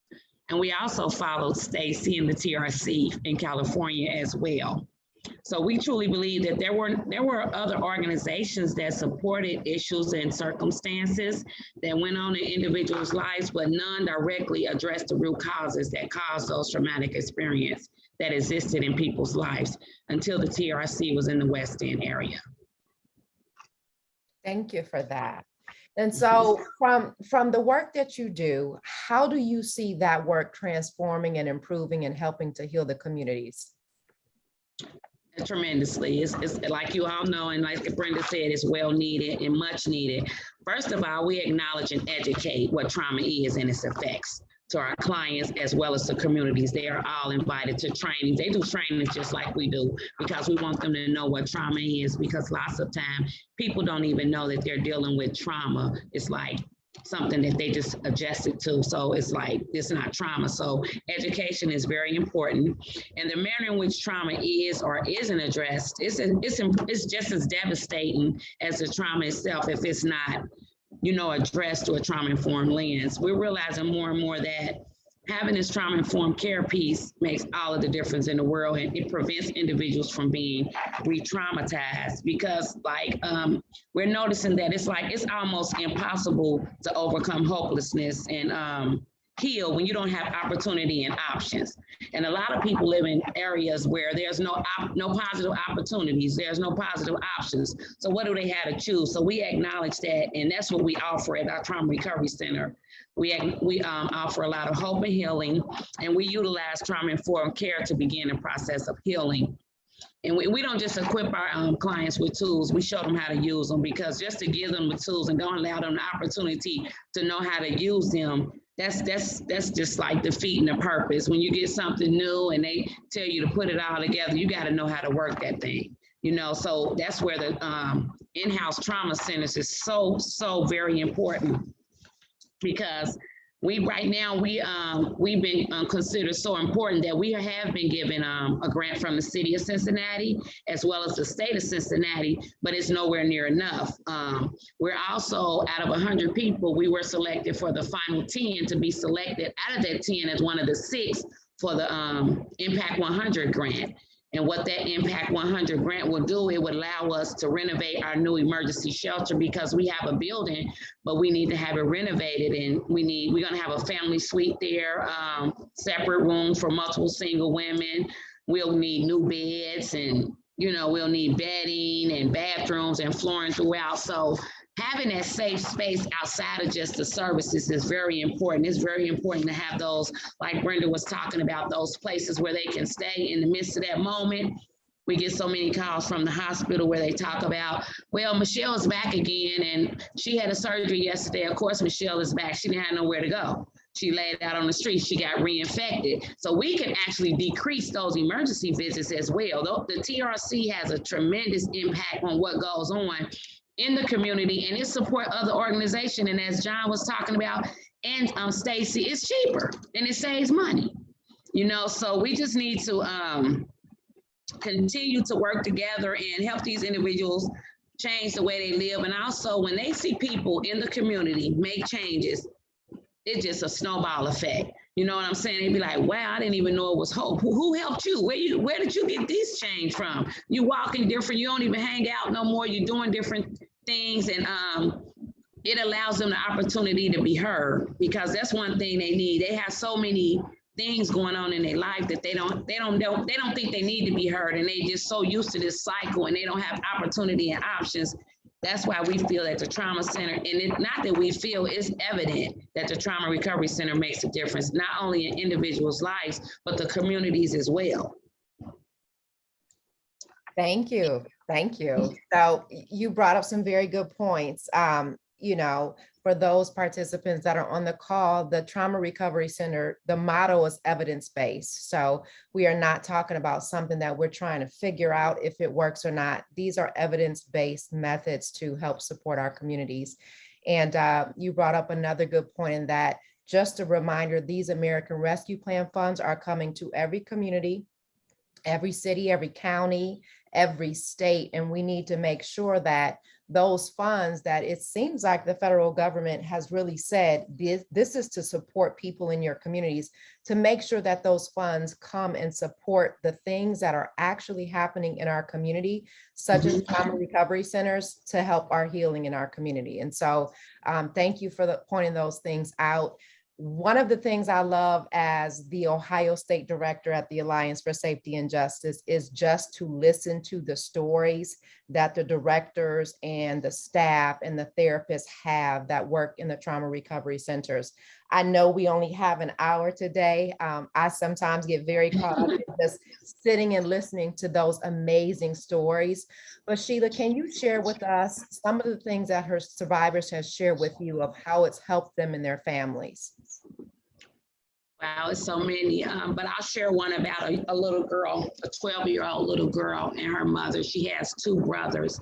And we also followed Stacy in the TRC in California as well. So we truly believe that there were other organizations that supported issues and circumstances that went on in individuals' lives, but none directly addressed the root causes that caused those traumatic experiences that existed in people's lives until the TRC was in the West End area. Thank you for that. And so from the work that you do, how do you see that work transforming and improving and helping to heal the communities? Tremendously. It's like you all know, and like Brenda said, it's well needed and much needed. First of all, we acknowledge and educate what trauma is and its effects to our clients as well as the communities. They are all invited to trainings. They do trainings just like we do because we want them to know what trauma is, because lots of time people don't even know that they're dealing with trauma. It's like something that they just adjusted to. So it's like, it's not trauma. So education is very important. And the manner in which trauma is or isn't addressed, it's just as devastating as the trauma itself if it's not, addressed to a trauma-informed lens. We're realizing more and more that having this trauma-informed care piece makes all of the difference in the world, and it prevents individuals from being re-traumatized, because we're noticing that it's almost impossible to overcome hopelessness and heal when you don't have opportunity and options. And a lot of people live in areas where there's no positive opportunities, there's no positive options. So what do they have to choose? So we acknowledge that, and that's what we offer at our Trauma Recovery Center. We offer a lot of hope and healing, and we utilize trauma-informed care to begin the process of healing. And we don't just equip our clients with tools, we show them how to use them, because just to give them the tools and don't allow them the opportunity to know how to use them, that's just like defeating the purpose. When you get something new and they tell you to put it all together, you got to know how to work that thing. So that's where the in-house trauma centers is so very important, because we've been considered so important that we have been given a grant from the city of Cincinnati as well as the state of Cincinnati, but it's nowhere near enough. We're also, out of 100 people, we were selected for the final 10 to be selected out of that 10 as one of the 6 for the Impact 100 grant. And what that Impact 100 grant will do, it would allow us to renovate our new emergency shelter, because we have a building, but we need to have it renovated. And we're gonna have a family suite there, separate rooms for multiple single women. We'll need new beds, and we'll need bedding and bathrooms and flooring throughout. So having that safe space outside of just the services is very important. It's very important to have those, like Brenda was talking about, those places where they can stay in the midst of that moment. We get so many calls from the hospital where they talk about, well, Michelle is back again and she had a surgery yesterday. Of course, Michelle is back. She didn't have nowhere to go. She laid out on the street, she got reinfected. So we can actually decrease those emergency visits as well. The TRC has a tremendous impact on what goes on in the community, and it support other organizations. And as John was talking about, and Stacy, it's cheaper and it saves money. So we just need to continue to work together and help these individuals change the way they live. And also when they see people in the community make changes, it's just a snowball effect. You know what I'm saying? They'd be like, wow, I didn't even know it was hope. Who helped you? Where did you get this change from? You walking different, you don't even hang out no more, you're doing different things. And it allows them the opportunity to be heard, because that's one thing they need. They have so many things going on in their life that they don't think they need to be heard. And they just so used to this cycle and they don't have opportunity and options. That's why we feel that the trauma center, and not that we feel, it's evident that the Trauma Recovery Center makes a difference, not only in individuals' lives, but the communities as well. Thank you. Thank you. So you brought up some very good points. You know, for those participants that are on the call, the Trauma Recovery Center, the motto is evidence-based. So we are not talking about something that we're trying to figure out if it works or not. These are evidence-based methods to help support our communities. And you brought up another good point in that, just a reminder, these American Rescue Plan funds are coming to every community, every city, every county, every state, and we need to make sure that those funds, that it seems like the federal government has really said this is to support people in your communities, to make sure that those funds come and support the things that are actually happening in our community, such as trauma recovery centers, to help our healing in our community. And so thank you for pointing those things out. One of the things I love as the Ohio State Director at the Alliance for Safety and Justice is just to listen to the stories that the directors and the staff and the therapists have that work in the trauma recovery centers. I know we only have an hour today. I sometimes get very caught up in just sitting and listening to those amazing stories. But Sheila, can you share with us some of the things that her survivors has shared with you of how it's helped them and their families? Wow, it's so many, but I'll share one about a little girl, a 12-year-old little girl and her mother. She has two brothers.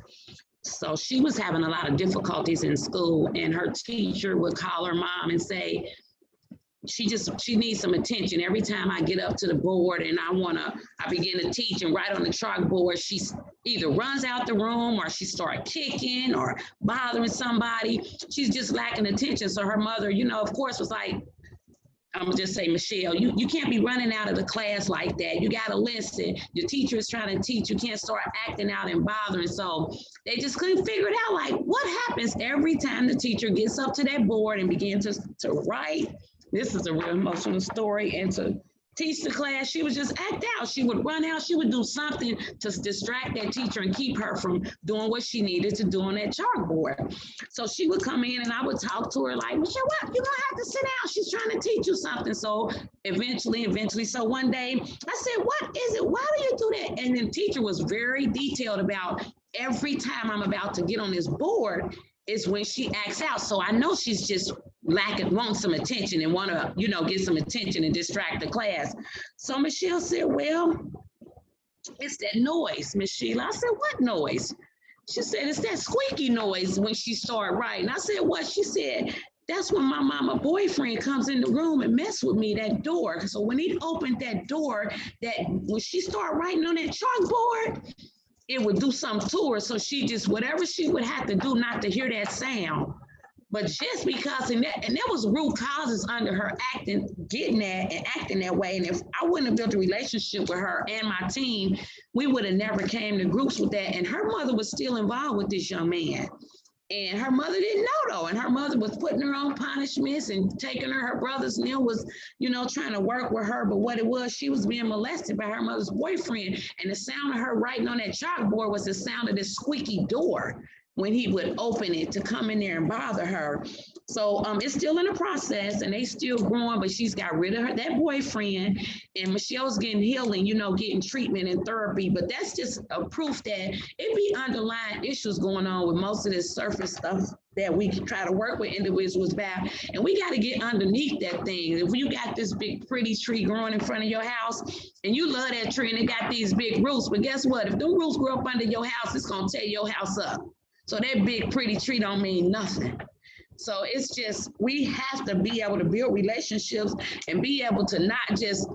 So she was having a lot of difficulties in school, and her teacher would call her mom and say, she needs some attention. Every time I get up to the board and I begin to teach and write on the chalkboard, she either runs out the room or she starts kicking or bothering somebody. She's just lacking attention. So her mother, you know, of course, was like, I'm gonna just say, Michelle, you can't be running out of the class like that. You gotta listen. Your teacher is trying to teach. You can't start acting out and bothering. So they just couldn't figure it out. Like, what happens every time the teacher gets up to that board and begins to write? This is a real emotional story. And to teach the class, she would just act out. She would run out. She would do something to distract that teacher and keep her from doing what she needed to do on that chalkboard. So she would come in and I would talk to her like, Michelle, what? You're gonna have to sit down. She's trying to teach you something. So eventually, so one day I said, what is it? Why do you do that? And the teacher was very detailed about every time I'm about to get on this board is when she acts out. So I know she's just wants some attention and want to, you know, get some attention and distract the class. So Michelle said, well, it's that noise, Miss Sheila. I said, what noise? She said, it's that squeaky noise when she started writing. I said, what? She said, that's when my mama boyfriend comes in the room and mess with me, that door. So when he opened that door, when she started writing on that chalkboard, it would do something to her. So she just, whatever she would have to do not to hear that sound. But just because, and there was root causes under her getting that and acting that way. And if I wouldn't have built a relationship with her and my team, we would have never came to groups with that. And her mother was still involved with this young man. And her mother didn't know though. And her mother was putting her on punishments and taking her brother's Neil was, you know, trying to work with her. But what it was, she was being molested by her mother's boyfriend. And the sound of her writing on that chalkboard was the sound of this squeaky door when he would open it to come in there and bother her. So it's still in the process and they still growing, but she's got rid of that boyfriend and Michelle's getting healing, you know, getting treatment and therapy. But that's just a proof that it be underlying issues going on with most of this surface stuff that we try to work with individuals about. And we got to get underneath that thing. If you got this big pretty tree growing in front of your house and you love that tree and it got these big roots, but guess what? If them roots grow up under your house, it's going to tear your house up. So that big pretty tree don't mean nothing. So it's just, we have to be able to build relationships and be able to not just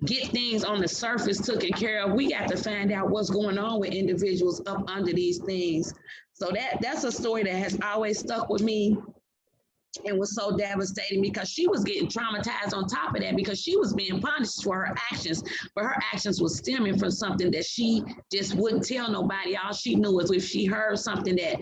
get things on the surface taken care of. We got to find out what's going on with individuals up under these things. So that's a story that has always stuck with me and was so devastating because she was getting traumatized on top of that because she was being punished for her actions, but her actions was stemming from something that she just wouldn't tell nobody. All she knew was if she heard something that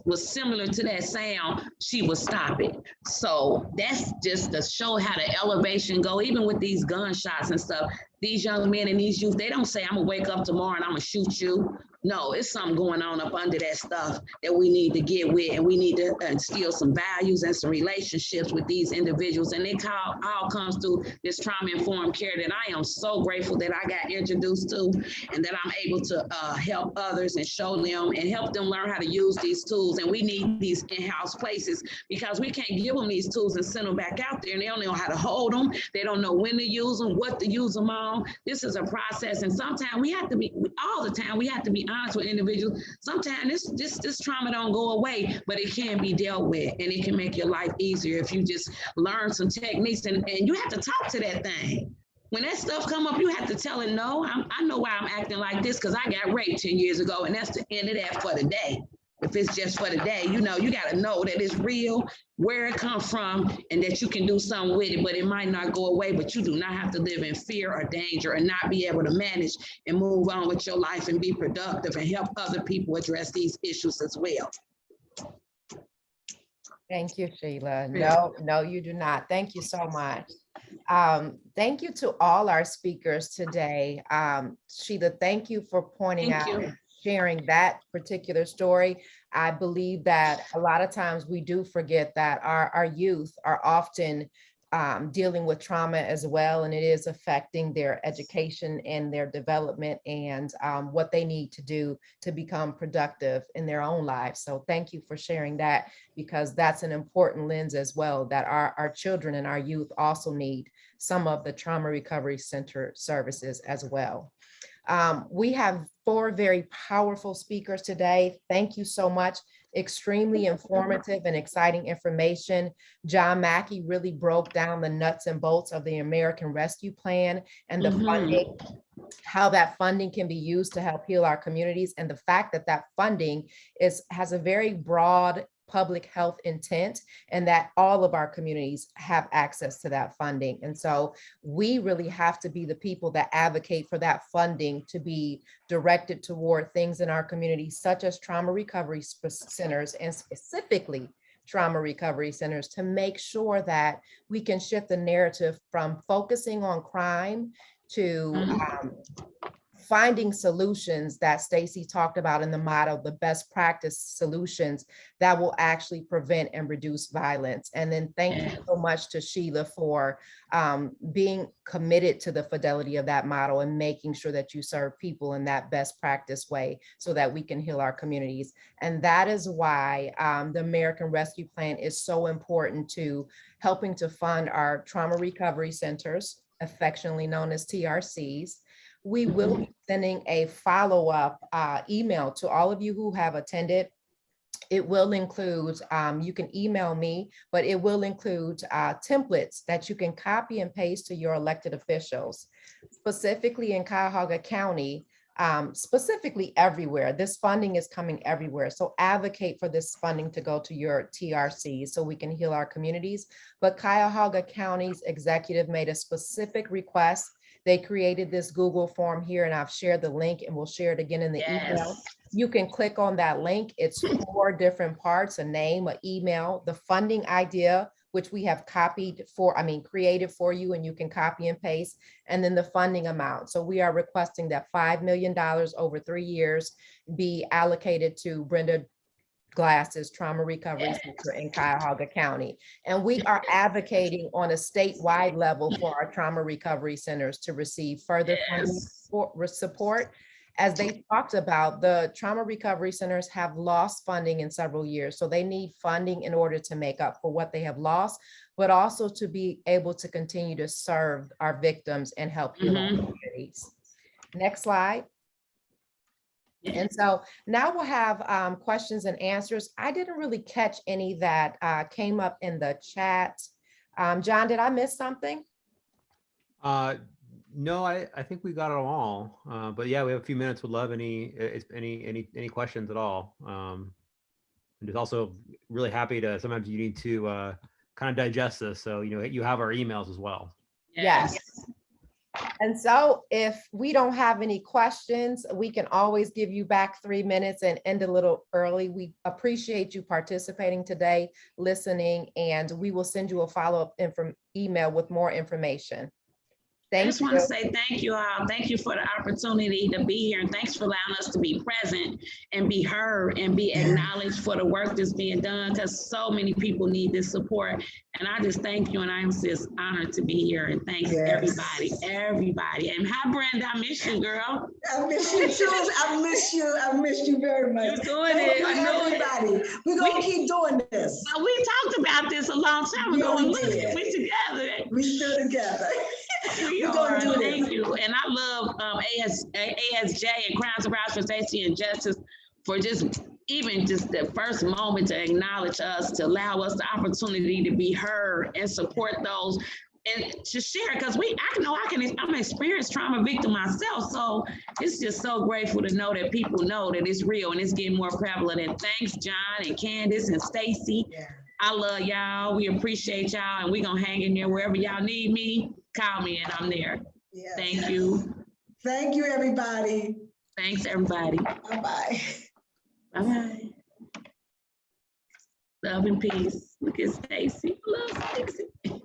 was similar to that sound, she would stop it. So that's just to show how the elevation go, even with these gunshots and stuff. These young men and these youth, they don't say, I'm gonna wake up tomorrow and I'm gonna shoot you. No, it's something going on up under that stuff that we need to get with, and we need to instill some values and some relationships with these individuals. And it all comes through this trauma-informed care that I am so grateful that I got introduced to, and that I'm able to help others and show them and help them learn how to use these tools. And we need these in-house places because we can't give them these tools and send them back out there, and they don't know how to hold them. They don't know when to use them, what to use them on. This is a process, and sometimes we have to be, all the time, we have to be honest with individuals. Sometimes this trauma don't go away, but it can be dealt with, and it can make your life easier if you just learn some techniques, and you have to talk to that thing. When that stuff come up, you have to tell it, no, I know why I'm acting like this because I got raped 10 years ago, and that's the end of that for the day. If it's just for the day, you know, you got to know that it's real, where it comes from, and that you can do something with it, but it might not go away, but you do not have to live in fear or danger and not be able to manage and move on with your life and be productive and help other people address these issues as well. Thank you, Sheila. No, you do not. Thank you so much. Thank you to all our speakers today. Sheila, thank you for pointing out and sharing that particular story. I believe that a lot of times we do forget that our youth are often dealing with trauma as well, and it is affecting their education and their development and what they need to do to become productive in their own lives. So thank you for sharing that, because that's an important lens as well, that our children and our youth also need some of the trauma recovery center services as well. We have 4 very powerful speakers today. Thank you so much. Extremely informative and exciting information. John Mackey really broke down the nuts and bolts of the American Rescue Plan and the funding, how that funding can be used to help heal our communities, and the fact that that funding has a very broad public health intent, and that all of our communities have access to that funding. And so we really have to be the people that advocate for that funding to be directed toward things in our communities, such as trauma recovery centers, and specifically trauma recovery centers, to make sure that we can shift the narrative from focusing on crime to finding solutions that Stacy talked about in the motto, the best practice solutions that will actually prevent and reduce violence. And then thank you so much to Sheila for being committed to the fidelity of that model and making sure that you serve people in that best practice way so that we can heal our communities. And that is why the American Rescue Plan is so important to helping to fund our trauma recovery centers, affectionately known as TRCs. We will be sending a follow-up email to all of you who have attended. It will include, you can email me, but it will include templates that you can copy and paste to your elected officials, specifically in Cuyahoga County, specifically everywhere. This funding is coming everywhere. So advocate for this funding to go to your TRCs so we can heal our communities. But Cuyahoga County's executive made a specific request. They created this Google form here, and I've shared the link, and we'll share it again in the email. You can click on that link. It's 4 different parts: a name, an email, the funding idea, which we have created for you, and you can copy and paste, and then the funding amount. So we are requesting that $5 million over 3 years be allocated to Brenda Glass's Trauma Recovery Center in Cuyahoga County. And we are advocating on a statewide level for our trauma recovery centers to receive further funding support. As they talked about, the trauma recovery centers have lost funding in several years. So they need funding in order to make up for what they have lost, but also to be able to continue to serve our victims and help heal our communities. Next slide. And so now we'll have questions and answers. I didn't really catch any that came up in the chat. John, did I miss something? No, I think we got it all. But yeah, we have a few minutes. Would love any questions at all. And just also really happy to, sometimes you need to kind of digest this. So, you know, you have our emails as well. Yes. And so if we don't have any questions, we can always give you back 3 minutes and end a little early. We appreciate you participating today, listening, and we will send you a follow-up email with more information. I just want to say thank you all. Thank you for the opportunity to be here, and thanks for allowing us to be present and be heard and be acknowledged for the work that's being done, because so many people need this support. And I just thank you, and I'm just honored to be here. And thanks everybody. And hi, Brenda, I miss you, girl. I miss you too. I miss you very much. You're doing it. I know everybody. We're gonna keep doing this. We talked about this a long time ago. And look, we together. We still together. We are. Thank you. And I love ASJ and Crimes and Rights for Safety and Justice for just even just the first moment to acknowledge us, to allow us the opportunity to be heard and support those and to share, because I'm an experienced trauma victim myself. So it's just so grateful to know that people know that it's real and it's getting more prevalent. And thanks, John and Candace and Stacy. Yeah. I love y'all. We appreciate y'all, and we're gonna hang in there wherever y'all need me. Call me and I'm there. Yes. Thank you. Thank you, everybody. Thanks, everybody. Bye-bye. Bye-bye. Love and peace. Look at Stacy. Love Stacy.